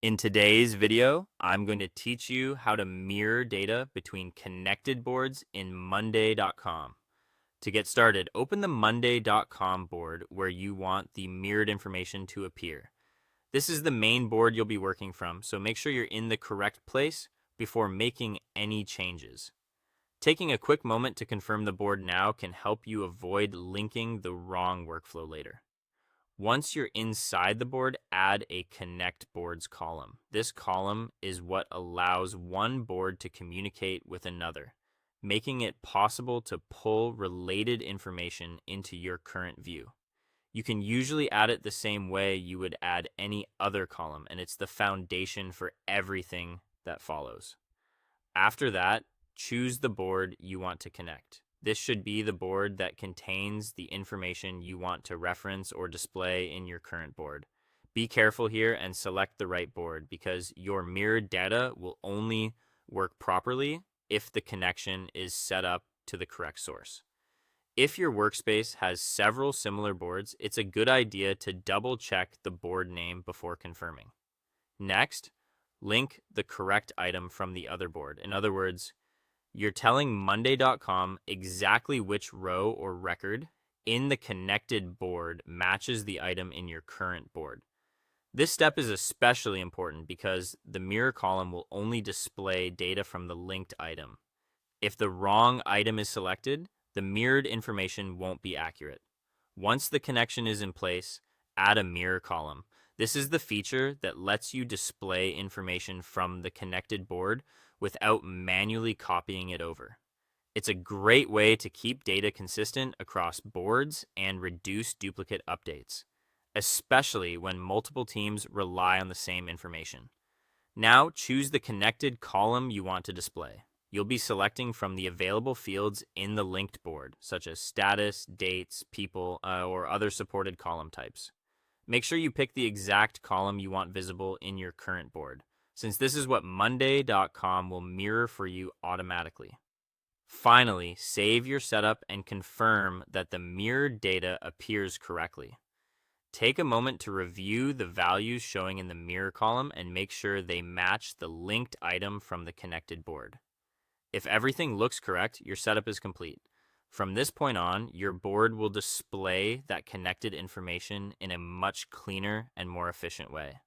In today's video, I'm going to teach you how to mirror data between connected boards in Monday.com. To get started, open the Monday.com board where you want the mirrored information to appear. This is the main board you'll be working from, so make sure you're in the correct place before making any changes. Taking a quick moment to confirm the board now can help you avoid linking the wrong workflow later. Once you're inside the board, add a Connect Boards column. This column is what allows one board to communicate with another, making it possible to pull related information into your current view. You can usually add it the same way you would add any other column, and it's the foundation for everything that follows. After that, choose the board you want to connect. This should be the board that contains the information you want to reference or display in your current board. Be careful here and select the right board because your mirrored data will only work properly if the connection is set up to the correct source. If your workspace has several similar boards, it's a good idea to double check the board name before confirming. Next, link the correct item from the other board. In other words, you're telling Monday.com exactly which row or record in the connected board matches the item in your current board. This step is especially important because the mirror column will only display data from the linked item. If the wrong item is selected, the mirrored information won't be accurate. Once the connection is in place, add a mirror column. This is the feature that lets you display information from the connected board without manually copying it over. It's a great way to keep data consistent across boards and reduce duplicate updates, especially when multiple teams rely on the same information. Now choose the connected column you want to display. You'll be selecting from the available fields in the linked board, such as status, dates, people, or other supported column types. Make sure you pick the exact column you want visible in your current board, since this is what Monday.com will mirror for you automatically. Finally, save your setup and confirm that the mirrored data appears correctly. Take a moment to review the values showing in the mirror column and make sure they match the linked item from the connected board. If everything looks correct, your setup is complete. From this point on, your board will display that connected information in a much cleaner and more efficient way.